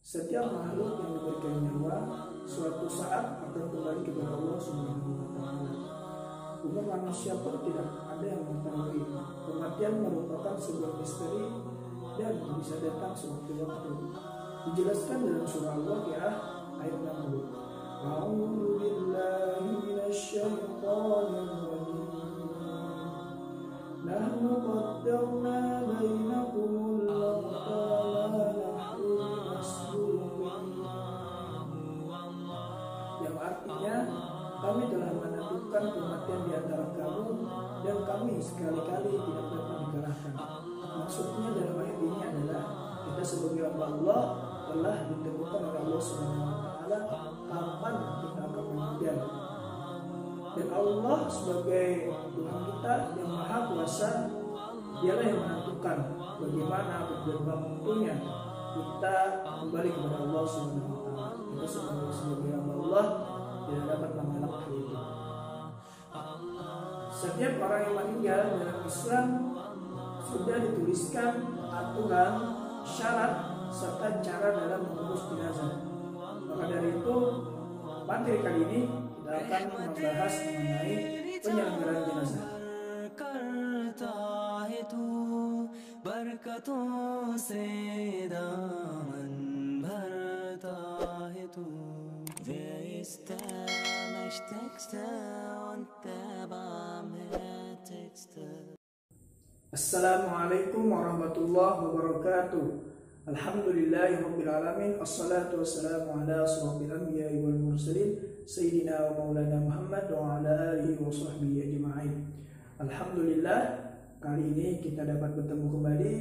Setiap makhluk yang diberikan nyawa suatu saat akan kembali kepada Allah Subhanahu wa Ta'ala. Umat manusia pun tidak ada yang mengetahui. Kematian merupakan sebuah misteri dan bisa datang sewaktu-waktu. Dijelaskan dalam surah Al-Waqiah ayat 60. A'udzu billahi minasyaitonir rajim. Nahnu qaddarna bainakumul mauta ma nahnu bimasbuqin. Yang artinya kami telah menentukan kematian di antara kamu dan kami sekali-kali tidak dapat dikalahkan. Maksudnya dalam ayat ini adalah kita sebagai Allah telah ditentukan oleh Allah Subhanahu wa Ta'ala kapan kita akan meninggal. Dan Allah sebagai Tuhan kita yang Maha Kuasa, Dialah yang menentukan bagaimana beberapa waktunya kita kembali kepada Allah Subhanahu wa Ta'ala. Kita sebagai hamba Allah tidak dapat mengelak hal itu. Setiap orang yang meninggal dalam Islam sudah dituliskan aturan, syarat, serta cara dalam mengurus jenazah. Maka dari itu, materi kali ini kita akan membahas mengenai penyelenggaraan jenazah. Assalamualaikum warahmatullahi wabarakatuh. Alhamdulillahirabbil alamin. Assalatu wassalamu ala asyrofil anbiya'i wal mursalin sayyidina wa maulana Muhammad wa ala alihi wa sahbihi ajma'in. Alhamdulillah, kali ini kita dapat bertemu kembali.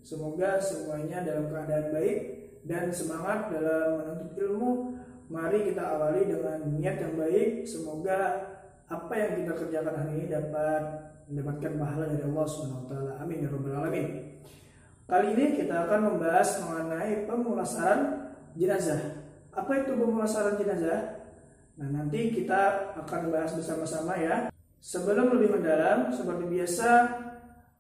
Semoga semuanya dalam keadaan baik dan semangat dalam menuntut ilmu. Mari kita awali dengan niat yang baik. Semoga apa yang kita kerjakan hari ini dapat mendapatkan pahala dari Allah Subhanahu wa Ta'ala. Amin ya rabbal alamin. Kali ini kita akan membahas mengenai pemulasaran jenazah. Apa itu pemulasaran jenazah? Nah, nanti kita akan bahas bersama-sama ya. Sebelum lebih mendalam, seperti biasa,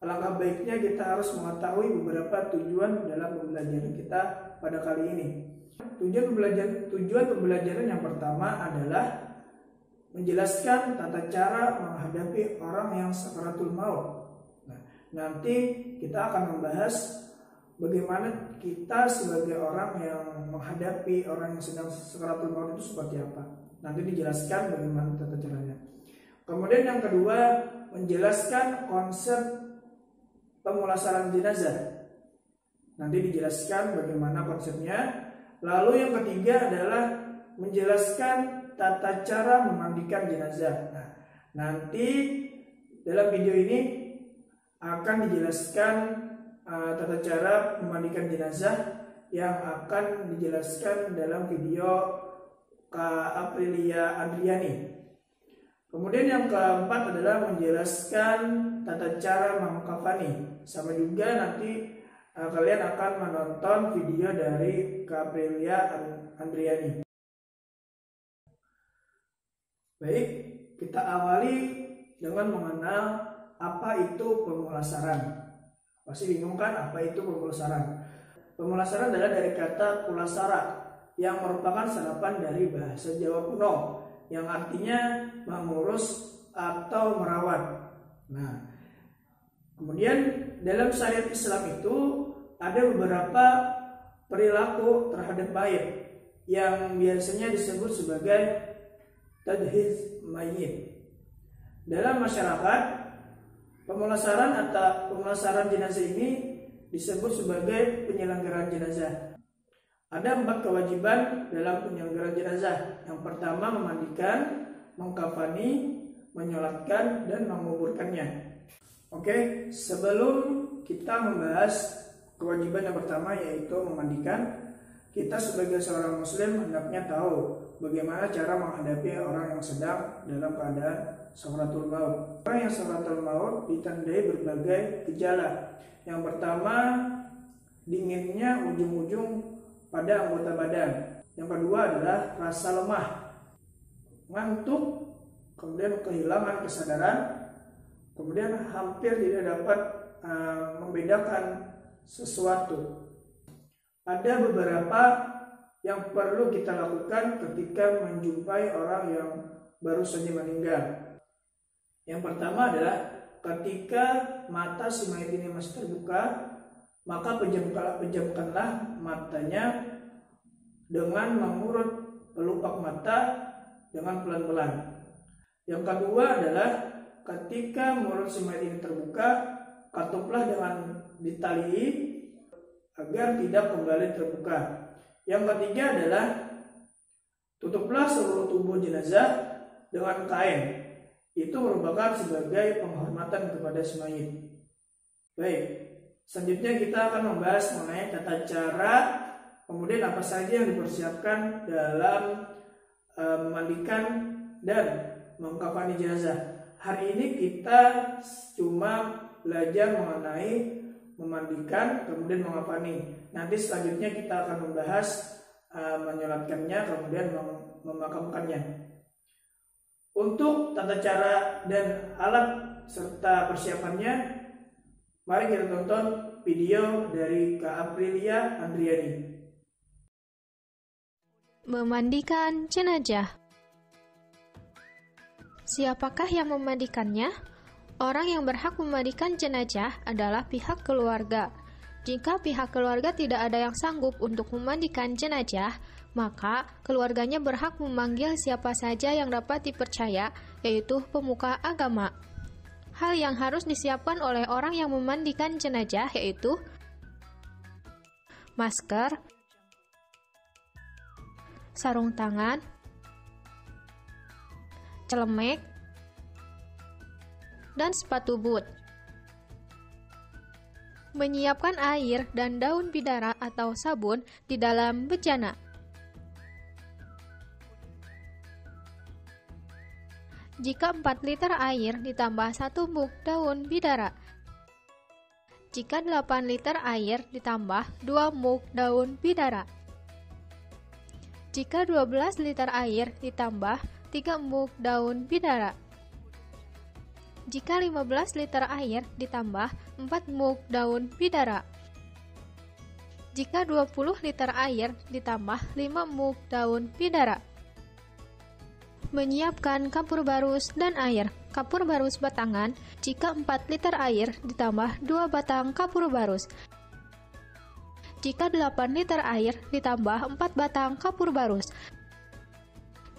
alangkah baiknya kita harus mengetahui beberapa tujuan dalam pembelajaran kita pada kali ini. Tujuan pembelajaran yang pertama adalah menjelaskan tata cara menghadapi orang yang sakaratul maut. Nah, nanti kita akan membahas bagaimana kita sebagai orang yang menghadapi orang yang sedang sakaratul maut itu seperti apa. Nanti dijelaskan bagaimana tata caranya. Kemudian yang kedua, menjelaskan konsep pemulasaran jenazah. Nanti dijelaskan bagaimana konsepnya. Lalu yang ketiga adalah menjelaskan tata cara memandikan jenazah. Nah, nanti dalam video ini akan dijelaskan tata cara memandikan jenazah yang akan dijelaskan dalam video Kak Aprilia Andriani. Kemudian yang keempat adalah menjelaskan tata cara mengkafani. Sama juga nanti kalian akan menonton video dari Kak Aprilia Andriani. Baik, kita awali dengan mengenal apa itu pemulasaran. Pasti bingung kan apa itu pemulasaran? Pemulasaran adalah dari kata pulasara yang merupakan serapan dari bahasa Jawa kuno yang artinya mengurus atau merawat. Nah, kemudian dalam syariat Islam itu ada beberapa perilaku terhadap mayit yang biasanya disebut sebagai tadhiz mayit. Dalam masyarakat, pemulasaran jenazah ini disebut sebagai penyelenggaraan jenazah. Ada 4 kewajiban dalam penyelenggaraan jenazah. Yang pertama memandikan, mengkafani, menyolatkan, dan menguburkannya. Oke, sebelum kita membahas kewajiban yang pertama yaitu memandikan, kita sebagai seorang muslim hendaknya tahu bagaimana cara menghadapi orang yang sedang dalam keadaan sakaratul maut. Orang yang sakaratul maut ditandai berbagai gejala. Yang pertama, dinginnya ujung-ujung pada anggota badan. Yang kedua adalah rasa lemah, ngantuk, kemudian kehilangan kesadaran, kemudian hampir tidak dapat membedakan sesuatu. Ada beberapa yang perlu kita lakukan ketika menjumpai orang yang baru saja meninggal. Yang pertama adalah ketika mata si mayit ini masih terbuka, maka pejamkanlah matanya dengan mengurut pelupak mata dengan pelan-pelan. Yang kedua adalah ketika mulut si mayit ini terbuka, katuplah dengan ditali agar tidak kembali terbuka. Yang ketiga adalah tutuplah seluruh tubuh jenazah dengan kain. Itu merupakan sebagai penghormatan kepada si mayit. Baik, selanjutnya kita akan membahas mengenai tata cara, kemudian apa saja yang dipersiapkan dalam memandikan dan mengkafani jenazah. Hari ini kita cuma belajar mengenai memandikan kemudian mengkafani. Nanti selanjutnya kita akan membahas menyolatkannya kemudian memakamkannya. Untuk tata cara dan alat serta persiapannya, mari kita tonton video dari Kak Aprilia Andriani. Memandikan jenazah. Siapakah yang memandikannya? Orang yang berhak memandikan jenazah adalah pihak keluarga. Jika pihak keluarga tidak ada yang sanggup untuk memandikan jenazah, maka keluarganya berhak memanggil siapa saja yang dapat dipercaya, yaitu pemuka agama. Hal yang harus disiapkan oleh orang yang memandikan jenazah yaitu masker, sarung tangan, celemek, dan sepatu boot. Menyiapkan air dan daun bidara atau sabun di dalam bejana. Jika 4 liter air ditambah 1 mug daun bidara. Jika 8 liter air ditambah 2 mug daun bidara. Jika 12 liter air ditambah 3 mug daun bidara. Jika 15 liter air ditambah 4 mug daun bidara. Jika 20 liter air ditambah 5 mug daun bidara. Menyiapkan kapur barus dan air. Kapur barus batangan, jika 4 liter air ditambah 2 batang kapur barus. Jika 8 liter air ditambah 4 batang kapur barus.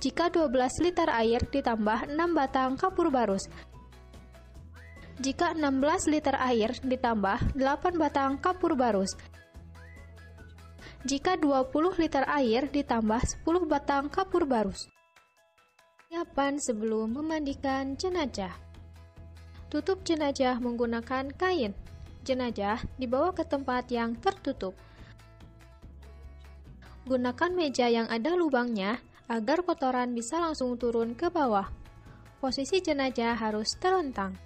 Jika 12 liter air ditambah 6 batang kapur barus. Jika 16 liter air ditambah 8 batang kapur barus. Jika 20 liter air ditambah 10 batang kapur barus. Persiapan sebelum memandikan jenazah. Tutup jenazah menggunakan kain. Jenazah dibawa ke tempat yang tertutup. Gunakan meja yang ada lubangnya agar kotoran bisa langsung turun ke bawah. Posisi jenazah harus terlentang.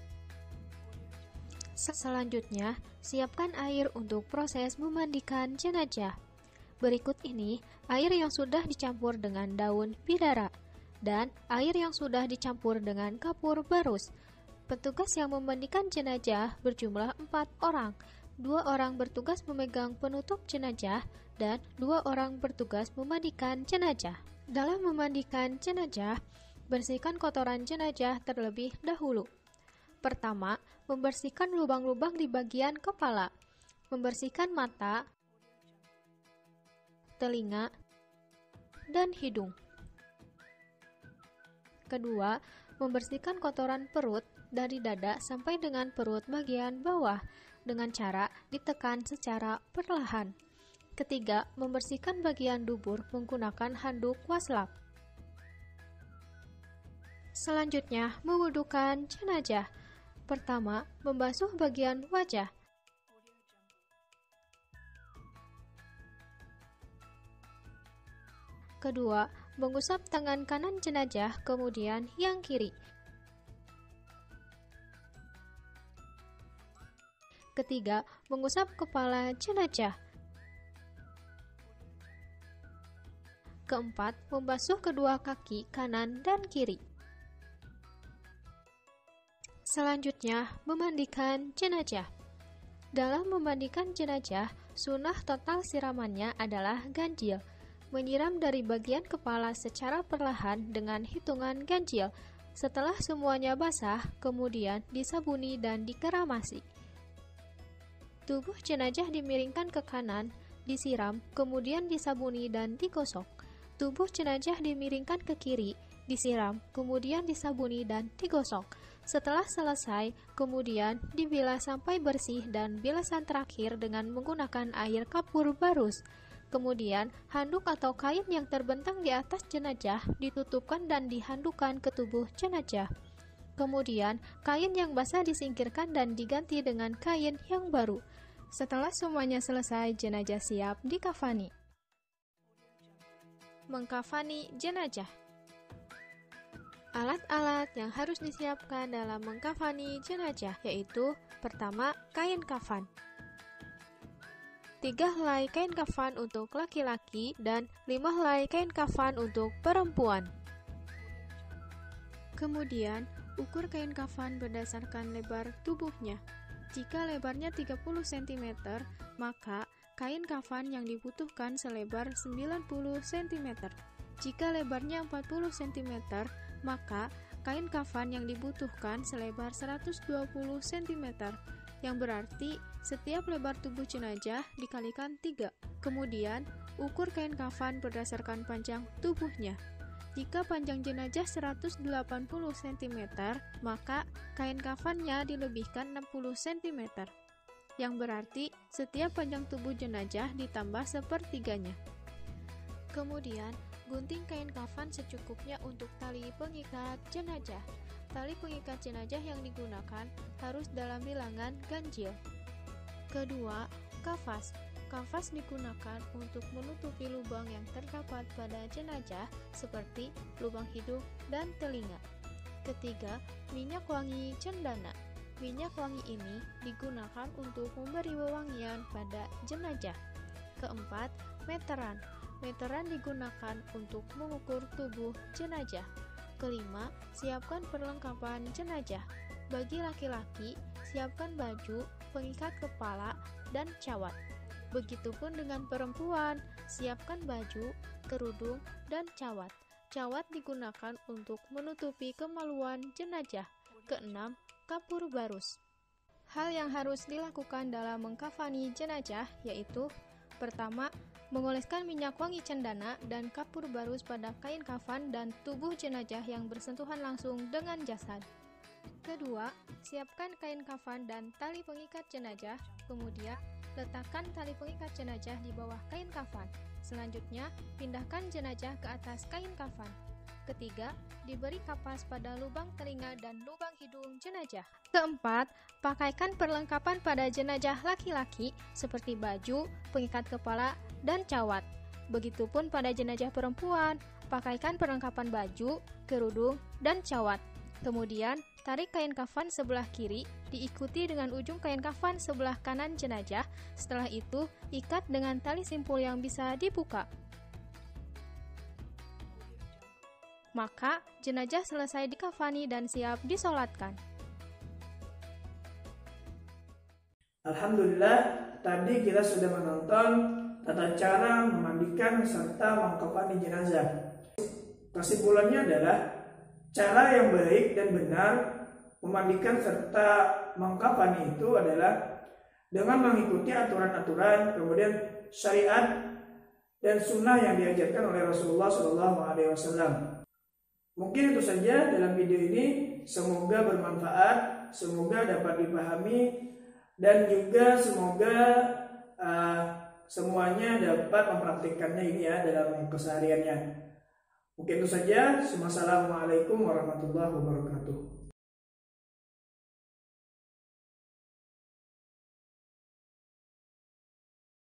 Selanjutnya, siapkan air untuk proses memandikan jenazah. Berikut ini air yang sudah dicampur dengan daun bidara dan air yang sudah dicampur dengan kapur barus. Petugas yang memandikan jenazah berjumlah 4 orang. 2 orang bertugas memegang penutup jenazah dan 2 orang bertugas memandikan jenazah. Dalam memandikan jenazah, bersihkan kotoran jenazah terlebih dahulu. Pertama, membersihkan lubang-lubang di bagian kepala, membersihkan mata, telinga, dan hidung. Kedua, membersihkan kotoran perut dari dada sampai dengan perut bagian bawah dengan cara ditekan secara perlahan. Ketiga, membersihkan bagian dubur menggunakan handuk waslap. Selanjutnya, mewudukan jenazah. Pertama, membasuh bagian wajah. Kedua, mengusap tangan kanan jenazah, kemudian yang kiri. Ketiga, mengusap kepala jenazah. Keempat, membasuh kedua kaki kanan dan kiri. Selanjutnya, memandikan jenazah. Dalam memandikan jenazah, sunnah total siramannya adalah ganjil. menyiram dari bagian kepala secara perlahan dengan hitungan ganjil. Setelah semuanya basah, kemudian disabuni dan dikeramasi. Tubuh jenazah dimiringkan ke kanan, disiram, kemudian disabuni dan digosok. Tubuh jenazah dimiringkan ke kiri, disiram, kemudian disabuni dan digosok. Setelah selesai, kemudian dibilas sampai bersih dan bilasan terakhir dengan menggunakan air kapur barus. Kemudian, handuk atau kain yang terbentang di atas jenazah ditutupkan dan dihandukkan ke tubuh jenazah. Kemudian, kain yang basah disingkirkan dan diganti dengan kain yang baru. Setelah semuanya selesai, jenazah siap dikafani. Mengkafani jenazah. Alat-alat yang harus disiapkan dalam mengkafani jenazah yaitu: pertama, kain kafan. 3 helai kain kafan untuk laki-laki dan 5 helai kain kafan untuk perempuan. Kemudian, ukur kain kafan berdasarkan lebar tubuhnya. Jika lebarnya 30 cm, maka kain kafan yang dibutuhkan selebar 90 cm. Jika lebarnya 40 cm, maka kain kafan yang dibutuhkan selebar 120 cm, yang berarti setiap lebar tubuh jenazah dikalikan 3. Kemudian, ukur kain kafan berdasarkan panjang tubuhnya. Jika panjang jenazah 180 cm, maka kain kafannya dilebihkan 60 cm, yang berarti setiap panjang tubuh jenazah ditambah sepertiganya. Kemudian, gunting kain kafan secukupnya untuk tali pengikat jenazah. Tali pengikat jenazah yang digunakan harus dalam bilangan ganjil. Kedua, kafas. Kafas digunakan untuk menutupi lubang yang terdapat pada jenazah seperti lubang hidung dan telinga. Ketiga, minyak wangi cendana. Minyak wangi ini digunakan untuk memberi wewangian pada jenazah. Keempat, meteran. Meteran digunakan untuk mengukur tubuh jenazah. Kelima, siapkan perlengkapan jenazah. Bagi laki-laki, siapkan baju, pengikat kepala, dan cawat. Begitupun dengan perempuan, siapkan baju, kerudung, dan cawat. Cawat digunakan untuk menutupi kemaluan jenazah. Keenam, kapur barus. Hal yang harus dilakukan dalam mengkafani jenazah yaitu: pertama, mengoleskan minyak wangi cendana dan kapur barus pada kain kafan dan tubuh jenazah yang bersentuhan langsung dengan jasad. Kedua, siapkan kain kafan dan tali pengikat jenazah, kemudian letakkan tali pengikat jenazah di bawah kain kafan. Selanjutnya, pindahkan jenazah ke atas kain kafan. Ketiga, diberi kapas pada lubang telinga dan lubang hidung jenazah. Keempat, pakaikan perlengkapan pada jenazah laki-laki seperti baju, pengikat kepala, dan cawat. Begitupun pada jenazah perempuan, pakaikan perlengkapan baju, kerudung, dan cawat. Kemudian, tarik kain kafan sebelah kiri, diikuti dengan ujung kain kafan sebelah kanan jenazah. Setelah itu, ikat dengan tali simpul yang bisa dibuka. Maka, jenazah selesai dikafani dan siap disolatkan. Alhamdulillah, tadi kita sudah menonton tata cara memandikan serta mengkafani jenazah. Kesimpulannya adalah cara yang baik dan benar memandikan serta mengkafani itu adalah dengan mengikuti aturan-aturan, kemudian syariat dan sunnah yang diajarkan oleh Rasulullah SAW. Mungkin itu saja dalam video ini. Semoga bermanfaat, semoga dapat dipahami, dan juga semoga semuanya dapat mempraktikkannya ini ya dalam kesehariannya. Mungkin itu saja. Wassalamualaikum warahmatullahi wabarakatuh.